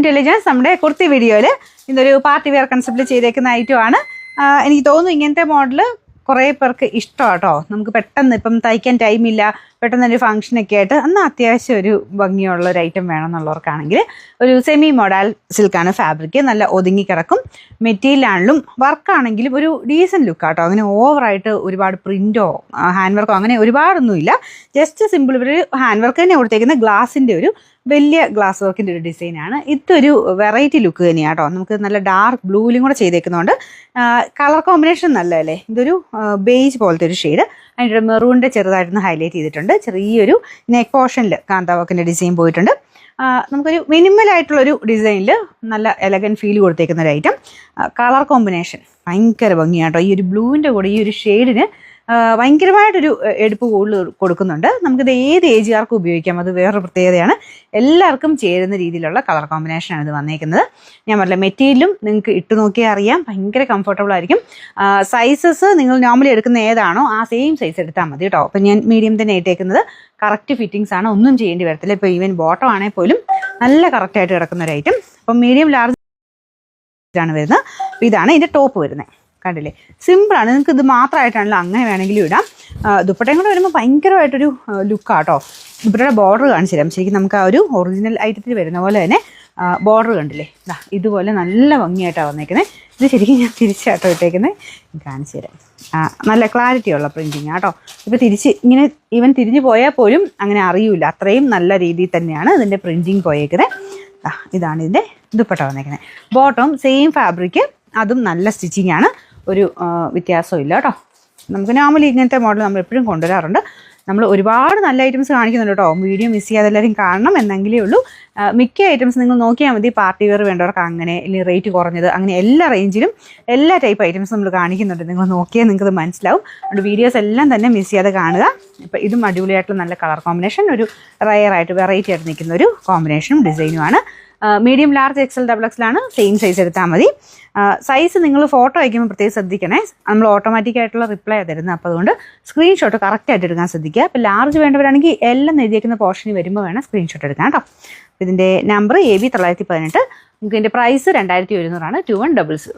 Intelligence നമ്മുടെ കുർത്തി വീഡിയോയിൽ ഇന്നൊരു പാർട്ടി വെയർ കൺസെപ്റ്റിൽ ചെയ്തേക്കുന്ന ഐറ്റമാണ്. എനിക്ക് തോന്നുന്നു ഇങ്ങനത്തെ മോഡൽ കുറേ പേർക്ക് ഇഷ്ടമാണ് കേട്ടോ. നമുക്ക് പെട്ടെന്ന് ഇപ്പം തയ്ക്കാൻ ടൈമില്ല, പെട്ടെന്ന് ഒരു ഫംഗ്ഷനൊക്കെ ആയിട്ട് എന്നാൽ അത്യാവശ്യം ഒരു ഭംഗിയുള്ള ഒരു ഐറ്റം വേണമെന്നുള്ളവർക്കാണെങ്കിൽ ഒരു സെമി മോഡൽ സിൽക്കാണ് ഫാബ്രിക്. നല്ല ഒതുങ്ങി കിടക്കും. മെറ്റീരിയലാണെങ്കിലും വർക്കാണെങ്കിലും ഒരു ഡീസൻറ്റ് ലുക്കാട്ടോ. അങ്ങനെ ഓവറായിട്ട് ഒരുപാട് പ്രിൻറ്റോ ഹാൻഡ് വർക്കോ അങ്ങനെ ഒരുപാടൊന്നുമില്ല. ജസ്റ്റ് സിമ്പിൾ ഒരു ഹാൻഡ് വർക്ക് തന്നെ കൊടുത്തേക്കുന്ന ഗ്ലാസിൻ്റെ ഒരു വലിയ ഗ്ലാസ് വർക്കിൻ്റെ ഒരു ഡിസൈനാണ്. ഇതൊരു വെറൈറ്റി ലുക്ക് തന്നെയാണ് കേട്ടോ. നമുക്ക് നല്ല ഡാർക്ക് ബ്ലൂവിലും കൂടെ ചെയ്തേക്കുന്നതുകൊണ്ട് കളർ കോമ്പിനേഷൻ നല്ലതല്ലേ. ഇതൊരു ബേജ് പോലത്തെ ഒരു ഷെയ്ഡ്, അതിൻ്റെ മെറൂണിൻ്റെ ചെറുതായിട്ടൊന്ന് ഹൈലൈറ്റ് ചെയ്തിട്ടുണ്ട്. ചെറിയൊരു നെക്ക് പോർഷനിൽ കാന്താവർക്കിൻ്റെ ഡിസൈൻ പോയിട്ടുണ്ട്. നമുക്കൊരു മിനിമലായിട്ടുള്ളൊരു ഡിസൈനിൽ നല്ല എലഗൻറ്റ് ഫീൽ കൊടുത്തേക്കുന്ന ഒരു ഐറ്റം. കളർ കോമ്പിനേഷൻ ഭയങ്കര ഭംഗിയാട്ടോ. ഈ ഒരു ബ്ലൂവിൻ്റെ കൂടെ ഈ ഒരു ഷെയ്ഡിന് ഭയങ്കരമായിട്ടൊരു എടുപ്പ് കൂടുതൽ കൊടുക്കുന്നുണ്ട്. നമുക്കിത് ഏത് ഏജുകാർക്കും ഉപയോഗിക്കാം. അത് വേറൊരു പ്രത്യേകതയാണ്. എല്ലാവർക്കും ചേരുന്ന രീതിയിലുള്ള കളർ കോമ്പിനേഷനാണ് ഇത് വന്നേക്കുന്നത്. ഞാൻ പറഞ്ഞില്ല, മെറ്റീരിയലും നിങ്ങൾക്ക് ഇട്ട് നോക്കിയാൽ അറിയാം, ഭയങ്കര കംഫർട്ടബിൾ ആയിരിക്കും. സൈസസ് നിങ്ങൾ നോർമലി എടുക്കുന്ന ഏതാണോ ആ സെയിം സൈസ് എടുത്താൽ മതി കേട്ടോ. അപ്പം ഞാൻ മീഡിയം തന്നെ ഇട്ടേക്കുന്നത്. കറക്റ്റ് ഫിറ്റിങ്സ് ആണ്, ഒന്നും ചെയ്യേണ്ടി വരത്തില്ല. ഇപ്പോൾ ഈവൻ ബോട്ടം ആണെങ്കിൽ പോലും നല്ല കറക്റ്റായിട്ട് കിടക്കുന്ന ഒരു ഐറ്റം. അപ്പം മീഡിയം ലാർജ് ആണ് വരുന്നത്. അപ്പോൾ ഇതാണ് ഇതിൻ്റെ ടോപ്പ് വരുന്നത്. കണ്ടില്ലേ, സിമ്പിളാണ്. നിങ്ങൾക്ക് ഇത് മാത്രമായിട്ടാണല്ലോ അങ്ങനെ വേണമെങ്കിലും ഇടാം. ദുപ്പട്ടയും കൂടെ വരുമ്പോൾ ഭയങ്കരമായിട്ടൊരു ലുക്കാട്ടോ. ദുപ്പട്ടയുടെ ബോർഡർ കാണിച്ചു തരാം. ശരിക്കും നമുക്ക് ആ ഒരു ഒറിജിനൽ ഐറ്റത്തിൽ വരുന്ന പോലെ തന്നെ ബോർഡർ കണ്ടില്ലേ, ഇതുപോലെ നല്ല ഭംഗിയായിട്ടാണ് വന്നേക്കുന്നത്. ഇത് ശരിക്കും ഞാൻ തിരിച്ചാട്ടോ ഇട്ടേക്കുന്നത്, കാണിച്ചു തരാം. നല്ല ക്ലാരിറ്റി ഉള്ള പ്രിൻറ്റിങ് ആട്ടോ. ഇപ്പോൾ തിരിച്ച് ഇങ്ങനെ ഈവൻ തിരിഞ്ഞു പോയാൽ പോലും അങ്ങനെ അറിയില്ല, അത്രയും നല്ല രീതിയിൽ തന്നെയാണ് ഇതിൻ്റെ പ്രിൻറ്റിങ് പോയേക്കുന്നത്. ഇതാണ് ഇതിൻ്റെ ദുപ്പട്ട വന്നേക്കുന്നത്. ബോട്ടം സെയിം ഫാബ്രിക്, അതും നല്ല സ്റ്റിച്ചിങ് ആണ്. ഒരു വ്യത്യാസവും ഇല്ല കേട്ടോ. നമുക്ക് നോർമലി ഇങ്ങനത്തെ മോഡൽ നമ്മൾ എപ്പോഴും കൊണ്ടുവരാറുണ്ട്. നമ്മൾ ഒരുപാട് നല്ല ഐറ്റംസ് കാണിക്കുന്നുണ്ട് കേട്ടോ. വീഡിയോ മിസ് ചെയ്യാതെ എല്ലാവരും കാണണം എന്നെങ്കിലേ ഉള്ളൂ. മിക്ക ഐറ്റംസ് നിങ്ങൾ നോക്കിയാൽ മതി. പാർട്ടി വെയർ വേണ്ടവർക്ക് അങ്ങനെ, അല്ലെങ്കിൽ റേറ്റ് കുറഞ്ഞത്, അങ്ങനെ എല്ലാ റേഞ്ചിലും എല്ലാ ടൈപ്പ് ഐറ്റംസ് നമ്മൾ കാണിക്കുന്നുണ്ട്. നിങ്ങൾ നോക്കിയാൽ നിങ്ങൾക്കത് മനസ്സിലാവും. അതുകൊണ്ട് വീഡിയോസ് എല്ലാം തന്നെ മിസ് ചെയ്യാതെ കാണുക. ഇപ്പോൾ ഇതും അടിപൊളിയായിട്ടുള്ള നല്ല കളർ കോമ്പിനേഷൻ, ഒരു റയറായിട്ട് വെറൈറ്റി ആയിട്ട് നിൽക്കുന്ന ഒരു കോമ്പിനേഷനും ഡിസൈനുമാണ്. മീഡിയം ലാർജ് എക്സൽ ഡബിൾ എക്സലാണ്. സെയിം സൈസ് എടുത്താൽ മതി. സൈസ് നിങ്ങൾ ഫോട്ടോ അയക്കുമ്പോൾ പ്രത്യേകം ശ്രദ്ധിക്കണേ. നമ്മൾ ഓട്ടോമാറ്റിക്കായിട്ടുള്ള റിപ്ലൈ തരുന്നത്. അപ്പോൾ അതുകൊണ്ട് സ്ക്രീൻഷോട്ട് കറക്റ്റായിട്ട് എടുക്കാൻ ശ്രദ്ധിക്കുക. അപ്പോൾ ലാർജ് വേണ്ടവരാണെങ്കിൽ എല്ലാം എഴുതിയേക്കുന്ന പോർഷനിൽ വരുമ്പോൾ വേണം സ്ക്രീൻഷോട്ട് എടുക്കാം കേട്ടോ. ഇതിൻ്റെ നമ്പർ AB 918. നമുക്ക് ഇതിൻ്റെ പ്രൈസ് 2100 ആണ്. 2100.